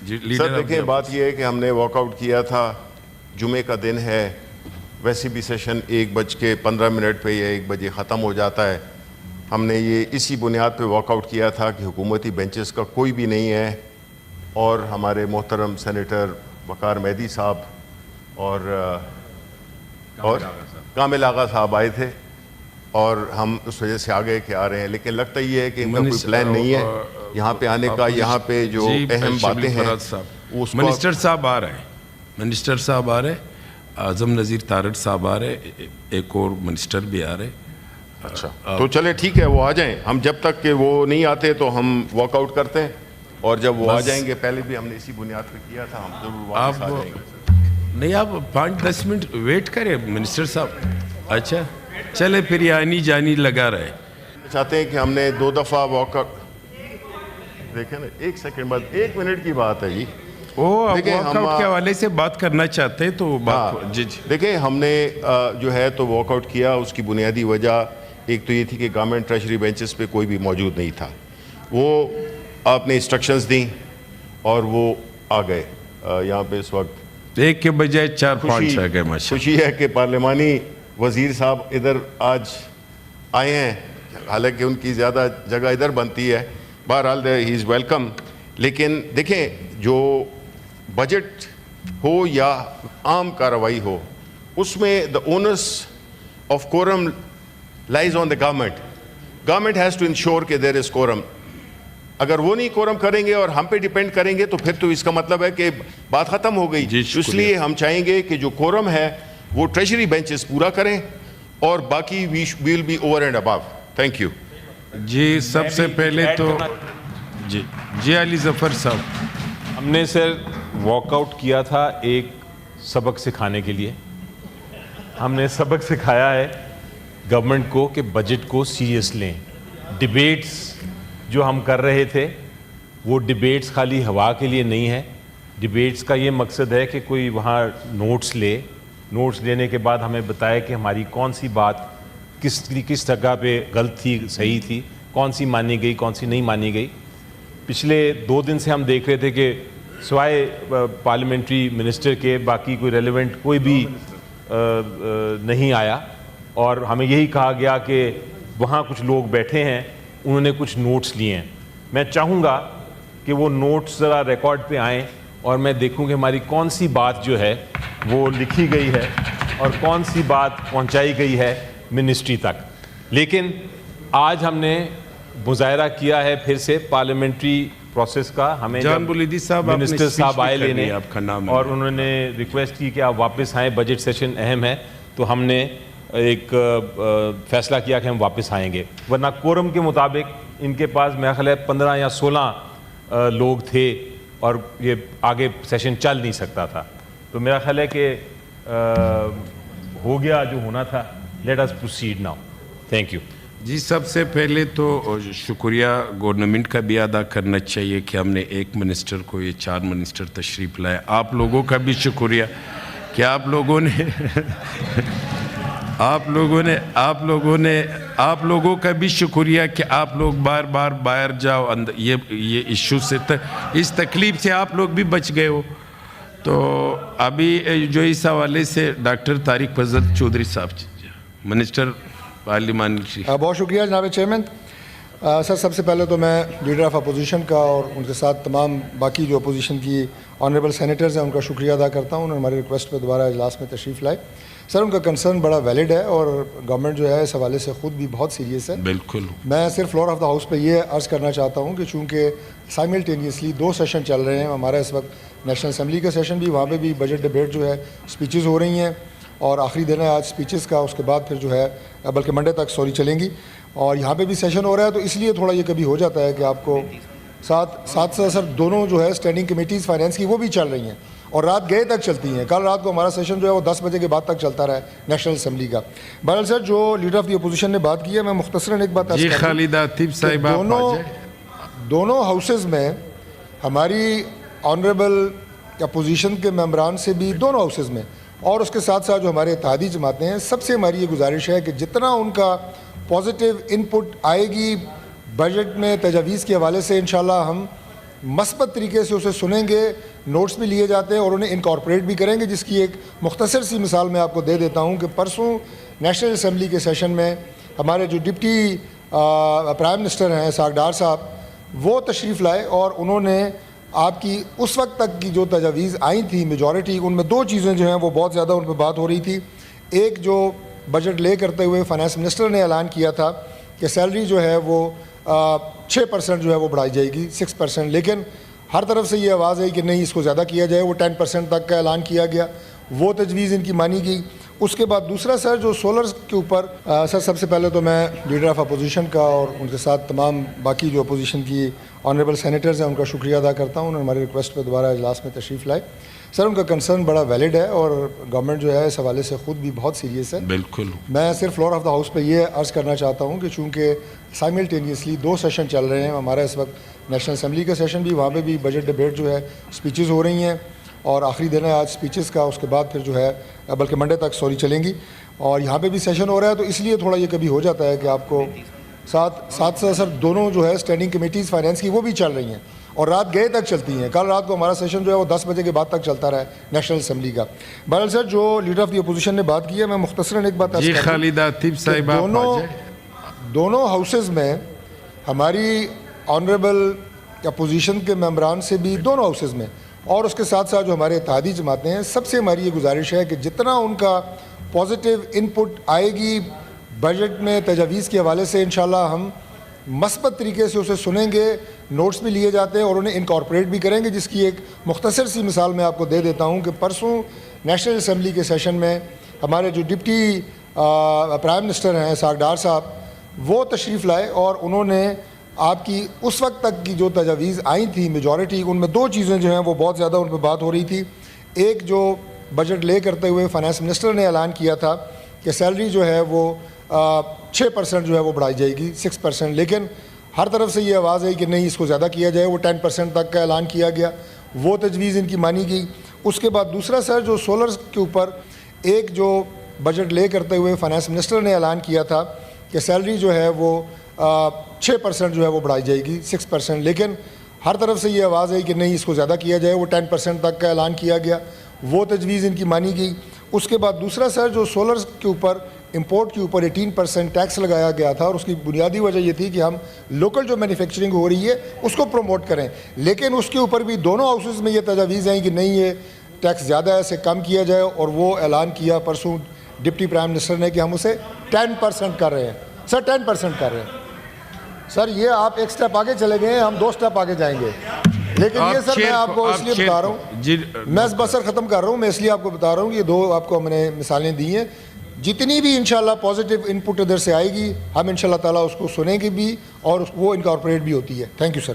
سر دیکھیں بات یہ ہے کہ ہم نے واک آؤٹ کیا تھا، جمعے کا دن ہے، ویسے بھی سیشن 1:15 پہ یا 1 بجے ختم ہو جاتا ہے. ہم نے یہ اسی بنیاد پہ واک آؤٹ کیا تھا کہ حکومتی بینچز کا کوئی بھی نہیں ہے، اور ہمارے محترم سینیٹر وقار مہدی صاحب اور کامل آغا صاحب آئے تھے، اور ہم اس وجہ سے آگے کہ آ رہے ہیں. لیکن لگتا یہ ہے کہ ان کا کوئی پلان نہیں ہے یہاں پہ آنے کا. یہاں پہ جو اہم باتیں ہیں منسٹر صاحب آ رہے ہیں، منسٹر صاحب آ رہے، اعظم نذیر تارڑ صاحب آ رہے، ایک اور منسٹر بھی آ رہے. اچھا تو چلے ٹھیک ہے، وہ آ جائیں. ہم جب تک کہ وہ نہیں آتے تو ہم واک آؤٹ کرتے ہیں، اور جب وہ آ جائیں گے، پہلے بھی ہم نے اسی بنیاد پہ کیا تھا، ہم ضرور واپس آ جائیں گے. نہیں آپ 5-10 منٹ ویٹ کریں منسٹر صاحب. اچھا چلے پھر یہ آنی جانی لگا رہے. چاہتے ہیں کہ ہم نے 2 دفعہ واک آؤٹ، دیکھیں نا 1 سیکنڈ بعد 1 منٹ کی بات ہے جی. واک آؤٹ کے حوالے سے بات کرنا چاہتے ہیں تو جی دیکھیں ہم نے جو ہے تو واک آؤٹ کیا. اس کی بنیادی وجہ ایک تو یہ تھی کہ گورنمنٹ ٹریجری بینچز پہ کوئی بھی موجود نہیں تھا. وہ آپ نے انسٹرکشنز دیں اور وہ آ گئے یہاں پہ. اس وقت 1 کے بجائے 4-5 آ گئے. خوشی ہے کہ پارلیمانی وزیر صاحب ادھر آج آئے ہیں، حالانکہ ان کی زیادہ جگہ ادھر بنتی ہے. بہرحال ہی از ویلکم. لیکن دیکھیں جو بجٹ ہو یا عام کارروائی ہو، اس میں the onus of quorum lies on the government. Government has to ensure کہ دیر از کورم. اگر وہ نہیں کورم کریں گے اور ہم پہ ڈیپینڈ کریں گے تو پھر تو اس کا مطلب ہے کہ بات ختم ہو گئی. اس لیے ہم چاہیں گے کہ جو کورم ہے وہ ٹریجری بینچز پورا کریں، اور باقی we will be over and above. Thank you. جی سب سے پہلے تو جی علی ظفر صاحب، ہم نے سر واک آؤٹ کیا تھا ایک سبق سکھانے کے لیے. ہم نے سبق سکھایا ہے گورنمنٹ کو کہ بجٹ کو سیریس لیں. ڈیبیٹس جو ہم کر رہے تھے وہ ڈیبیٹس خالی ہوا کے لیے نہیں ہے. ڈیبیٹس کا یہ مقصد ہے کہ کوئی وہاں نوٹس لے، نوٹس لینے کے بعد ہمیں بتائے کہ ہماری کون سی بات کس جگہ پہ غلط تھی، صحیح تھی، کون سی مانی گئی، کون سی نہیں مانی گئی. پچھلے 2 دن سے ہم دیکھ رہے تھے کہ سوائے پارلیمنٹری منسٹر کے باقی کوئی ریلیونٹ کوئی بھی نہیں آیا، اور ہمیں یہی کہا گیا کہ وہاں کچھ لوگ بیٹھے ہیں، انہوں نے کچھ نوٹس لیے ہیں. میں چاہوں گا کہ وہ نوٹس ذرا ریکارڈ پہ آئیں اور میں دیکھوں کہ ہماری کون سی بات جو ہے وہ لکھی گئی ہے اور کون سی بات پہنچائی گئی ہے منسٹری تک. لیکن آج ہم نے مظاہرہ کیا ہے پھر سے پارلیمنٹری پروسیس کا. ہمیں منسٹر صاحب آئے لینے اور انہوں نے ریکویسٹ کی کہ آپ واپس آئیں، بجٹ سیشن اہم ہے، تو ہم نے ایک فیصلہ کیا کہ ہم واپس آئیں گے. ورنہ کورم کے مطابق ان کے پاس میرا خیال ہے 15 یا 16 لوگ تھے اور یہ آگے سیشن چل نہیں سکتا تھا. تو میرا خیال ہے کہ ہو گیا جو ہونا تھا. Let us proceed now. Thank you. جی سب سے پہلے تو شکریہ گورنمنٹ کا بھی ادا کرنا چاہیے کہ ہم نے ایک منسٹر کو یہ 4 منسٹر تشریف لائے. آپ لوگوں کا بھی شکریہ کہ آپ لوگوں کا بھی شکریہ کہ آپ لوگ بار بار باہر جاؤ. یہ ایشو سے اس تکلیف سے آپ لوگ بھی بچ گئے ہو. تو ابھی جو اس حوالے سے ڈاکٹر طارق فضل چودھری صاحب منسٹر پارلیمان. بہت شکریہ جناب چیئرمین. سر سب سے پہلے تو میں لیڈر آف اپوزیشن کا اور ان کے ساتھ تمام باقی جو اپوزیشن کی آنریبل سینیٹرز ہیں ان کا شکریہ ادا کرتا ہوں. انہوں نے ہماری ریکویسٹ پہ دوبارہ اجلاس میں تشریف لائے. سر ان کا کنسرن بڑا ویلڈ ہے اور گورنمنٹ جو ہے اس حوالے سے خود بھی بہت سیریس ہے. بالکل. میں صرف فلور آف دا ہاؤس پہ یہ عرض کرنا چاہتا ہوں کہ چونکہ سائملٹینیسلی 2 سیشن چل رہے ہیں. ہمارا اس وقت نیشنل اسمبلی کا سیشن بھی، وہاں پہ بھی بجٹ ڈبیٹ جو ہے اسپیچز ہو رہی ہیں اور آخری دن ہے آج اسپیچز کا. اس کے بعد پھر جو ہے بلکہ منڈے تک چلیں گی، اور یہاں پہ بھی سیشن ہو رہا ہے. تو اس لیے تھوڑا یہ کبھی ہو جاتا ہے کہ آپ کو ساتھ سر دونوں جو ہے اسٹینڈنگ کمیٹیز فائنینس کی وہ بھی چل رہی ہیں اور رات گئے تک چلتی ہیں. کل رات کو ہمارا سیشن جو ہے وہ 10 بجے کے بعد تک چلتا رہا ہے نیشنل اسمبلی کا. بہرحال سر جو لیڈر آف دی اپوزیشن نے بات کی ہے، میں مختصراً ایک بات جی خالد عاطف صاحب دونوں ہاؤسز میں ہماری آنریبل اپوزیشن کے ممبران سے بھی دونوں ہاؤسز میں، اور اس کے ساتھ ساتھ جو ہمارے اتحادی جماعتیں ہیں، سب سے ہماری یہ گزارش ہے کہ جتنا ان کا پازیٹیو ان پٹ آئے گی بجٹ میں تجاویز کے حوالے سے، انشاءاللہ ہم مثبت طریقے سے اسے سنیں گے، نوٹس بھی لیے جاتے ہیں اور انہیں انکارپوریٹ بھی کریں گے، جس کی ایک مختصر سی مثال میں آپ کو دے دیتا ہوں کہ پرسوں نیشنل اسمبلی کے سیشن میں ہمارے جو ڈپٹی پرائم منسٹر ہیں اسحاق ڈار صاحب، وہ تشریف لائے اور انہوں نے آپ کی اس وقت تک کی جو تجاویز آئی تھیں میجورٹی، ان میں دو چیزیں جو ہیں وہ بہت زیادہ ان پہ بات ہو رہی تھی۔ ایک جو بجٹ لے کرتے ہوئے فائنانس منسٹر نے اعلان کیا تھا کہ سیلری جو ہے وہ 6% جو ہے وہ بڑھائی جائے گی، 6%، لیکن ہر طرف سے یہ آواز ہے کہ نہیں اس کو زیادہ کیا جائے، وہ 10% تک کا اعلان کیا گیا، وہ تجویز ان کی مانی گئی۔ اس کے بعد دوسرا سر جو سولر کے اوپر سر سب سے پہلے تو میں لیڈر آف اپوزیشن کا اور ان کے ساتھ تمام باقی جو اپوزیشن کی آنریبل سینیٹرز ہیں ان کا شکریہ ادا کرتا ہوں، انہوں نے ہماری ریکویسٹ پہ دوبارہ اجلاس میں تشریف لائے۔ سر ان کا کنسرن بڑا ویلڈ ہے اور گورنمنٹ جو ہے اس حوالے سے خود بھی بہت سیریس ہے۔ بالکل میں صرف فلور آف دا ہاؤس پہ یہ عرض کرنا چاہتا ہوں کہ چونکہ سائملٹینیسلی 2 سیشن چل رہے ہیں، ہمارا اس وقت نیشنل اسمبلی کا سیشن بھی، وہاں پہ بھی بجٹ ڈبیٹ جو ہے سپیچز ہو رہی ہیں اور آخری دن ہے آج سپیچز کا، اس کے بعد پھر جو ہے بلکہ منڈے تک چلیں گی، اور یہاں پہ بھی سیشن ہو رہا ہے، تو اس لیے تھوڑا یہ کبھی ہو جاتا ہے کہ آپ کو ساتھ سر دونوں جو ہے اسٹینڈنگ کمیٹیز فائنینس کی وہ بھی چل رہی ہیں اور رات گئے تک چلتی ہیں۔ کل رات کو ہمارا سیشن جو ہے وہ 10 بجے کے بعد تک چلتا رہا ہے نیشنل اسمبلی کا۔ بہرحال سر جو لیڈر آف دی اپوزیشن نے بات کی ہے، میں مختصراً ایک بات عرض جی کر دوں خالد عاطف کہ صاحب آپ آ جائیں۔ دونوں ہاؤسز میں ہماری آنریبل اپوزیشن کے ممبران سے بھی دونوں ہاؤسز میں، اور اس کے ساتھ ساتھ جو ہمارے اتحادی جماعتیں ہیں، سب سے ہماری یہ گزارش ہے کہ جتنا ان کا پازیٹیو انپٹ آئے گی بجٹ میں تجاویز کے حوالے سے، انشاءاللہ ہم مثبت طریقے سے اسے سنیں گے، نوٹس بھی لیے جاتے ہیں اور انہیں انکارپوریٹ بھی کریں گے، جس کی ایک مختصر سی مثال میں آپ کو دے دیتا ہوں کہ پرسوں نیشنل اسمبلی کے سیشن میں ہمارے جو ڈپٹی پرائم منسٹر ہیں اسحاق ڈار صاحب، وہ تشریف لائے اور انہوں نے آپ کی اس وقت تک کی جو تجاویز آئی تھیں میجورٹی، ان میں دو چیزیں جو ہیں وہ بہت زیادہ ان پہ بات ہو رہی تھی۔ ایک جو بجٹ لے کرتے ہوئے فائنانس منسٹر نے اعلان کیا تھا کہ سیلری جو ہے وہ 6% جو ہے وہ بڑھائی جائے گی، 6%، لیکن ہر طرف سے یہ آواز ہے کہ نہیں اس کو زیادہ کیا جائے، وہ 10% تک کا اعلان کیا گیا، وہ تجویز ان کی مانی گئی۔ اس کے بعد دوسرا سر جو سولر کے اوپر ایک جو بجٹ لے کرتے ہوئے فائنانس منسٹر نے اعلان کیا تھا کہ سیلری جو ہے وہ 6% جو ہے وہ بڑھائی جائے گی، 6%، لیکن ہر طرف سے یہ آواز ہے کہ نہیں اس کو زیادہ کیا جائے، وہ 10% تک کا اعلان کیا گیا، وہ تجویز ان کی مانی گئی۔ اس کے بعد دوسرا سر جو سولر کے اوپر امپورٹ کے اوپر 18% ٹیکس لگایا گیا تھا، اور اس کی بنیادی وجہ یہ تھی کہ ہم لوکل جو مینوفیکچرنگ ہو رہی ہے اس کو پروموٹ کریں، لیکن اس کے اوپر بھی دونوں ہاؤسز میں یہ تجاویز ہیں کہ نہیں یہ ٹیکس زیادہ ہے، اسے کم کیا جائے، اور وہ اعلان کیا پرسوں ڈپٹی پرائم منسٹر نے کہ ہم اسے 10% کر رہے ہیں۔ سر 10% کر رہے ہیں۔ سر یہ آپ ایک سٹیپ آگے چلے گئے ہیں، ہم 2 سٹیپ آگے جائیں گے، لیکن یہ سر میں آپ کو اس لیے بتا رہا ہوں، میں بس سر ختم کر رہا ہوں، میں اس لیے آپ کو بتا رہا ہوں کہ یہ 2 آپ کو ہم نے مثالیں دی ہیں، جتنی بھی انشاءاللہ پازیٹیو انپٹ ادھر سے آئے گی ہم انشاءاللہ تعالیٰ اس کو سنیں گے بھی اور وہ انکارپوریٹ بھی ہوتی ہے۔ Thank you sir.